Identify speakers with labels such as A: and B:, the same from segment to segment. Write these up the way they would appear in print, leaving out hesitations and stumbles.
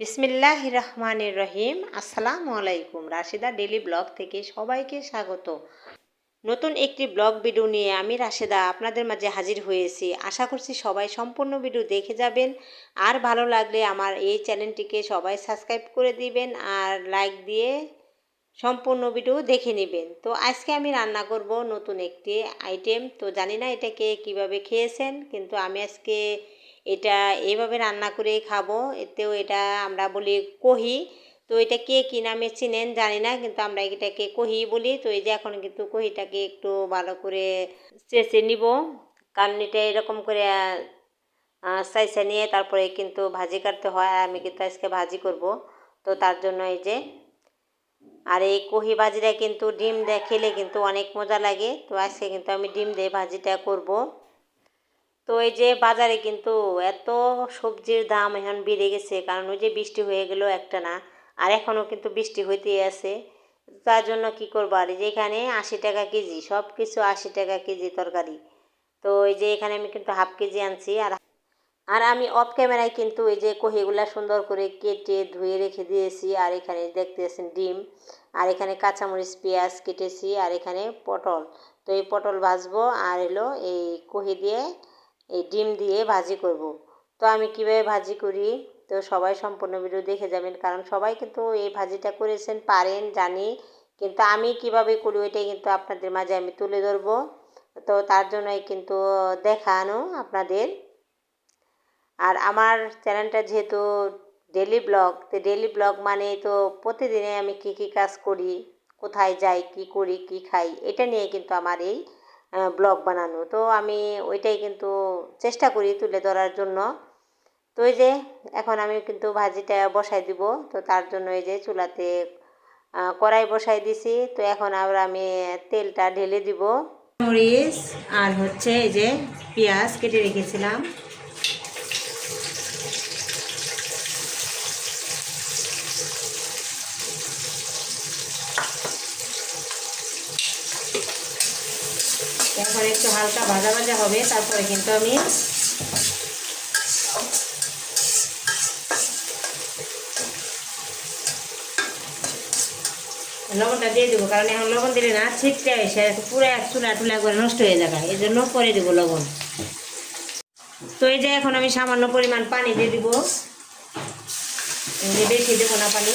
A: বিসমিল্লাহির রহমানির রহিম। আসসালামু আলাইকুম। রাশেদা ডেলি ব্লগ থেকে সবাইকে স্বাগত। নতুন একটি ব্লগ ভিডিও নিয়ে আমি রাশেদা আপনাদের মাঝে হাজির হয়েছি। আশা করছি সবাই সম্পূর্ণ ভিডিও দেখে যাবেন। আর ভালো লাগলে আমার এই চ্যানেলটিকে সবাই সাবস্ক্রাইব করে দিবেন আর লাইক দিয়ে সম্পূর্ণ ভিডিও দেখে নেবেন। তো আজকে আমি রান্না করব নতুন একটি আইটেম। তো জানি না এটাকে কিভাবে খেয়েছেন, কিন্তু আমি আজকে এটা এইভাবে রান্না করে খাবো। এতেও এটা আমরা বলি কহি। তো এটা কে কী নামে চিনেন জানি না, কিন্তু আমরা এটাকে কহি বলি। তো এই যে এখন কিন্তু কহিটাকে একটু ভালো করে চেঁচে নিব, কারণ এটা এরকম করে চাইছে নিয়ে তারপরে কিন্তু ভাজি কাটতে হয়। আর আমি কিন্তু আজকে ভাজি করব, তো তার জন্য এই যে আর এই কহি ভাজিটা কিন্তু ডিম দিয়ে খেলে কিন্তু অনেক মজা লাগে। তো আজকে কিন্তু আমি ডিম দিয়ে ভাজিটা করব। তো এই যে বাজারে কিন্তু এত সবজির দাম এখন বেড়ে গেছে, কারণ ওই যে বৃষ্টি হয়ে গেল একটা না, আর এখনও কিন্তু বৃষ্টি হইতেই আছে। তার জন্য কি করবো, আর যে এখানে 80 টাকা কেজি, সব কিছু 80 টাকা কেজি তরকারি। তো এই যে এখানে আমি কিন্তু হাফ কেজি আনছি। আর আমি অফ ক্যামেরায় কিন্তু এই যে কহিগুলা সুন্দর করে কেটে ধুয়ে রেখে দিয়েছি। আর এখানে দেখতেছেন ডিম, আর এখানে কাঁচামরিচ পেঁয়াজ কেটেছি, আর এখানে পটল। তো এই পটল ভাজবো, আর এলো এই কহি দিয়ে এই ডিম দিয়ে ভাজি করব। তো আমি কীভাবে ভাজি করি, তো সবাই সম্পূর্ণ ভিডিও দেখে যাবেন, কারণ সবাই কিন্তু এই ভাজিটা করেছেন, পারেন জানি, কিন্তু আমি কিভাবে করি ওইটাই কিন্তু আপনাদের মাঝে আমি তুলে ধরবো। তো তার জন্যই কিন্তু দেখানো আপনাদের। আর আমার চ্যানেলটা যেহেতু ডেলি ব্লগ, তো ডেলি ব্লগ মানে তো প্রতিদিনে আমি কি কি কাজ করি, কোথায় যাই, কি করি, কি খাই, এটা নিয়ে কিন্তু আমার এই ব্লগ বানানো। তো আমি ওইটাই কিন্তু চেষ্টা করি তুলে ধরার জন্য। তো এই যে এখন আমি কিন্তু ভাজিটা বসাই দিব। তো তার জন্য এই যে চুলাতে কড়াই বসাই দিছি। তো এখন আবার আমি তেলটা ঢেলে দিব। মরিচ আর হচ্ছে এই যে পেঁয়াজ কেটে রেখেছিলাম, এখন একটু হালকা ভাজা ভাজা হবে, তারপরে কিন্তু আমি লবণটা দিয়ে দেবো, কারণ এখন লবণ দিলে না ছিটতে এসে পুরো চুলা টুলা করে নষ্ট হয়ে যাবে, এই জন্য পরে দেবো লবণ। তো এই যে এখন আমি সামান্য পরিমাণ পানি দিয়ে দিব, বেশি দেবো না পানি।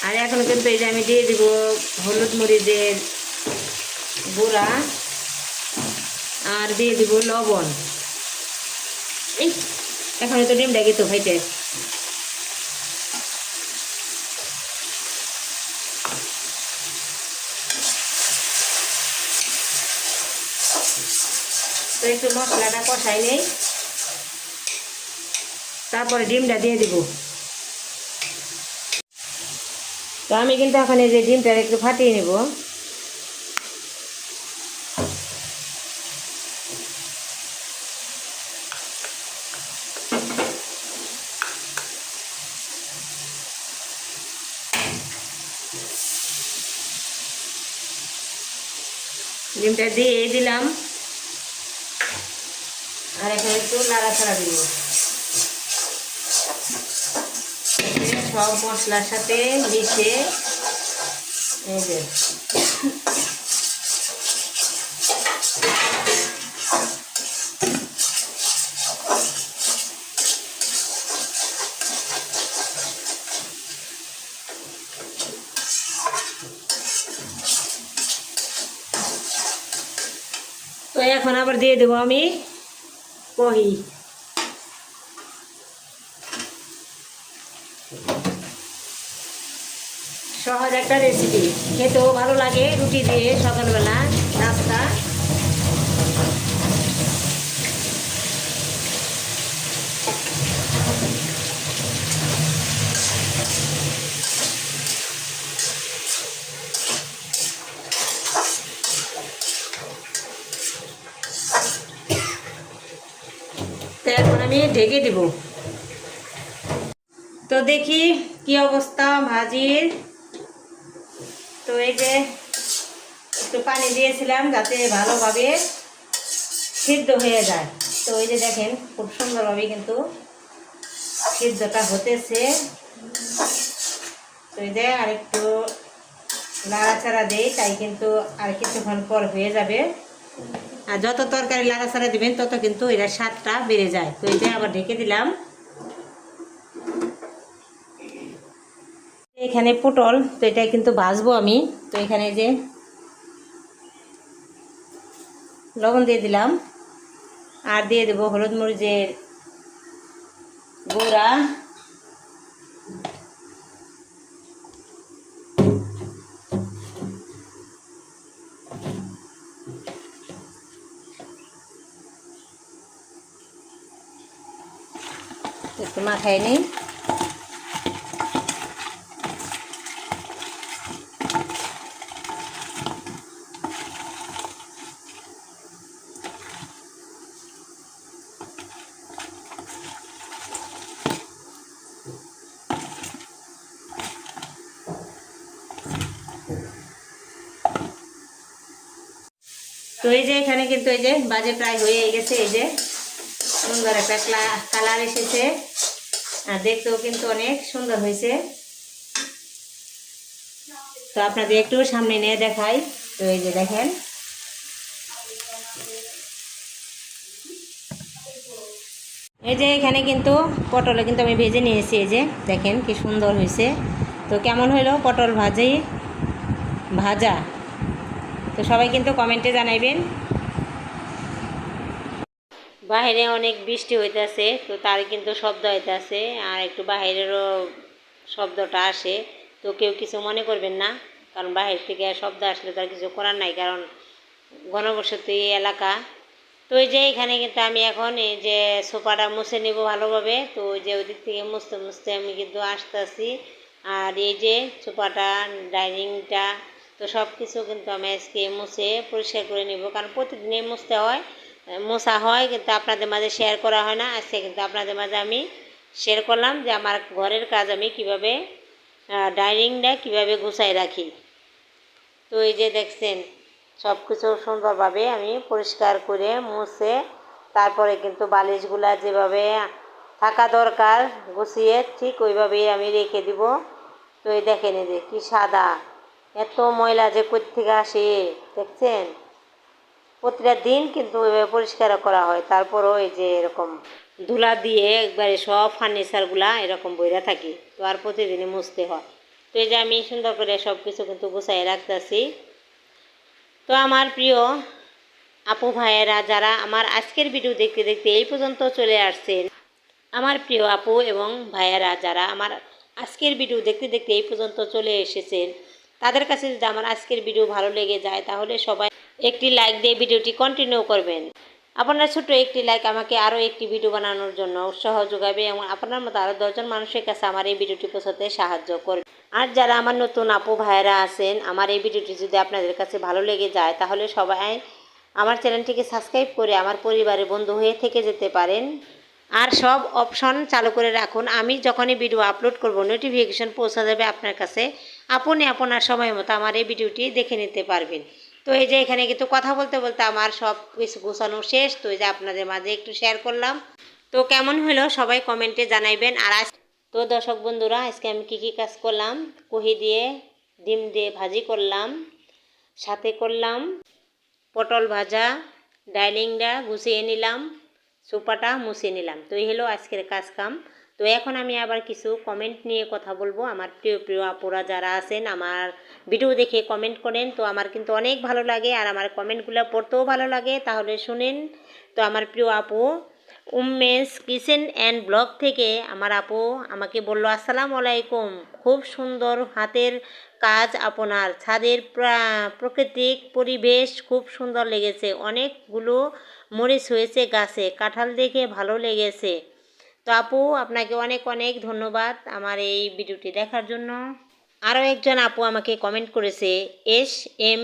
A: আর এখন কিন্তু এই যে আমি দিয়ে দিব হলুদ মরিচের গুঁড়া, আর দিয়ে দিব লবণ। এই এখন তো ডিমটা গেতো খাইতে। তো একটু মশলাটা কষাই নেই, তারপরে ডিমটা দিয়ে দিব। তো আমি কিন্তু এখন এই যে ডিমটা একটু ফাটিয়ে নেব। ডিমটা দিয়ে দিলাম, আর এখন একটু নাড়াচাড়া দিব। সব মশলার সাথে মিশে এই যে তো এখন আবার দিয়ে দেবো আমি কহি। সহজ একটা রেসিপি, খেতেও ভালো লাগে রুটি দিয়ে সকালবেলা নাস্তা। তো এখন আমি ঢেকে দিব। তো দেখি কি অবস্থা ভাজির। তো এই যে একটু পানি দিয়েছিলাম যাতে ভালোভাবে সিদ্ধ হয়ে যায়। তো এই যে দেখেন খুব সুন্দরভাবে কিন্তু সিদ্ধটা হতেছে। তো এই যে আরেকটু নাড়াচাড়া দেই, তাই কিন্তু আর কিছুক্ষণ পর হয়ে যাবে। আর যত তরকারি নাড়াচাড়া দিবেন তত কিন্তু এটার স্বাদটা বেড়ে যায়। তো এই যে আবার ঢেকে দিলাম। এখানে পটল, তো এটা কিন্তু ভাজবো আমি। তো এখানে যে লবণ দিয়ে দিলাম, আর দিয়ে দেবো হলুদ মরিচের গুঁড়া, একটু মাখাই নিই। তো এই যে এখানে কিন্তু এই যে বাজে প্রায় হয়ে গেছে। এই যে সুন্দর একটা কালার এসেছে, আর দেখতেও কিন্তু অনেক সুন্দর হয়েছে। তো আপনাদের একটু সামনে নিয়ে দেখাই। তো এই যে দেখেন, এই যে এখানে কিন্তু পটলে কিন্তু আমি ভেজে নিয়েছি। এই যে দেখেন কি সুন্দর হয়েছে। তো কেমন হলো পটল ভাজা, তো সবাই কিন্তু কমেন্টে জানাইবেন। বাইরে অনেক বৃষ্টি হইতেছে, তো তার কিন্তু শব্দ হইতেছে, আর একটু বাইরেরও শব্দটা আসে। তো কেউ কিছু মনে করবেন না, কারণ বাহির থেকে শব্দ আসলে তার কিছু করার নাই, কারণ ঘনবসতি এলাকা। তো এই যে এখানে কিন্তু আমি এখন এই যে সোফাটা মুছে নেব ভালোভাবে। তো ওই যে ওই দিক থেকে মুছতে মুছতে আমি কিন্তু আসতেছি। আর এই যে সোফাটা, ডাইনিংটা, তো সব কিছু কিন্তু আমি আজকে মুছে পরিষ্কার করে নেব, কারণ প্রতিদিনই মোছা হয়, কিন্তু আপনাদের মাঝে শেয়ার করা হয় না। আজকে কিন্তু আপনাদের মাঝে আমি শেয়ার করলাম যে আমার ঘরের কাজ আমি কিভাবে, ডাইনিংটা কিভাবে গুছাই রাখি। তো এই যে দেখছেন সব কিছু সুন্দরভাবে আমি পরিষ্কার করে মুছে, তারপরে কিন্তু বালিশগুলা যেভাবে থাকা দরকার গুছিয়ে ঠিক ওইভাবেই আমি রেখে দিব। তো এই দেখেন এই যে কি সাদা, এত ময়লা যে কোত্থেকে আসে দেখছেন। প্রতিটা দিন কিন্তু ওইভাবে পরিষ্কার করা হয়, তারপরও এই যে এরকম ধুলা দিয়ে একবারে সব ফার্নিচারগুলা এরকম বইরা থাকি। তো আর প্রতিদিনই মুছতে হয়। তো এই যে আমি সুন্দর করে সব কিছু কিন্তু গুছাই রাখতেছি। তো আমার প্রিয় আপু ভাইয়েরা যারা আমার আজকের ভিডিও দেখতে দেখতে এই পর্যন্ত চলে আসছেন, আমার প্রিয় আপু এবং ভাইয়েরা যারা আমার আজকের ভিডিও দেখতে দেখতে এই পর্যন্ত চলে এসেছেন, তাদের কাছে যদি আমার আজকের ভিডিও ভালো লেগে যায় তাহলে সবাই একটি লাইক দিয়ে ভিডিওটি কন্টিনিউ করবেন। আপনার ছোট্ট একটি লাইক আমাকে আরও একটি ভিডিও বানানোর জন্য উৎসাহ যোগাবে, এবং আপনার মতো আরও 10জন মানুষের কাছে আমার এই ভিডিওটি পৌঁছাতে সাহায্য করবে। আর যারা আমার নতুন আপু ভাইয়েরা আছেন, আমার এই ভিডিওটি যদি আপনাদের কাছে ভালো লেগে যায় তাহলে সবাই আমার চ্যানেলটিকে সাবস্ক্রাইব করে আমার পরিবারের বন্ধু হয়ে থেকে যেতে পারেন। আর সব অপশন চালু করে রাখুন, আমি যখনই ভিডিও আপলোড করব নোটিফিকেশন পৌঁছে যাবে আপনার কাছে, আপনি আপনার সময় মতো আমার এই ভিডিওটি দেখে নিতে পারবেন। তো এই যে এখানে কিন্তু কথা বলতে বলতে আমার সব কিছু গোছানো শেষ। তো এই যে আপনাদের মাঝে একটু শেয়ার করলাম। তো কেমন হলো সবাই কমেন্টে জানাইবেন। আর তো দর্শক বন্ধুরা, আজকে আমি কী কী কাজ করলাম, কহি দিয়ে ডিম দিয়ে ভাজি করলাম, সাথে করলাম পটল ভাজা, ডাইনিংটা গুছিয়ে নিলাম, সোফাটা মুছে নিলাম। তো এই হলো আজকের কাজ কাম। তো এখন আমি আবার কিছু কমেন্ট নিয়ে কথা বলবো। আমার প্রিয় প্রিয় আপুরা যারা আছেন আমার ভিডিও দেখে কমেন্ট করেন, তো আমার কিন্তু অনেক ভালো লাগে, আর আমার কমেন্টগুলো পড়তেও ভালো লাগে। তাহলে শুনেন। তো আমার প্রিয় আপু উম্মেস কিচেন অ্যান্ড ব্লগ থেকে আমার আপু আমাকে বলল, আসসালামু আলাইকুম, খুব সুন্দর হাতের কাজ, আপনার ছাদের প্রাকৃতিক পরিবেশ খুব সুন্দর লেগেছে, অনেকগুলো মরিচ হয়েছে গাছে, কাঁঠাল দেখে ভালো লেগেছে। তো আপু আপনাকে অনেক অনেক ধন্যবাদ আমার এই ভিডিওটি দেখার জন্য। আরও একজন আপু আমাকে কমেন্ট করেছে SM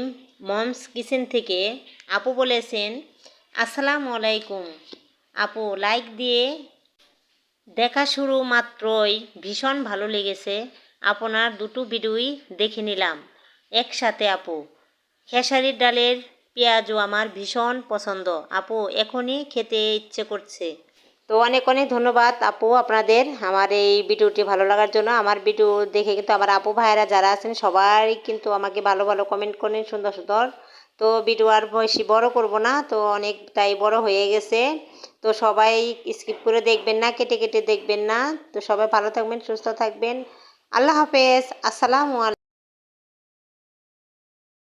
A: মমস কিচেন থেকে। আপু বলেছেন, আসসালামু আলাইকুম আপু, লাইক দিয়ে দেখা শুরু মাত্রই ভীষণ ভালো লেগেছে, আপনার দুটো ভিডিওই দেখে নিলাম একসাথে আপু। খেসারির ডালের পেঁয়াজও আমার ভীষণ পছন্দ। আপু এখনই খেতে ইচ্ছে করছে। তো অনেক অনেক ধন্যবাদ আপু আপনাদের আমার এই ভিডিওটি ভালো লাগার জন্য। আমার ভিডিও দেখে কিন্তু আমার আপু ভাইয়েরা যারা আছেন সবাই কিন্তু আমাকে ভালো ভালো কমেন্ট করেন, সুন্দর সুন্দর। তো ভিডিও আর বেশি বড় করব না, তো অনেকটাই বড় হয়ে গেছে। তো সবাই স্কিপ করে দেখবেন না, কেটে কেটে দেখবেন না। তো সবাই ভালো থাকবেন, সুস্থ থাকবেন। আল্লাহ হাফেজ, আসসালামু আলাইকুম।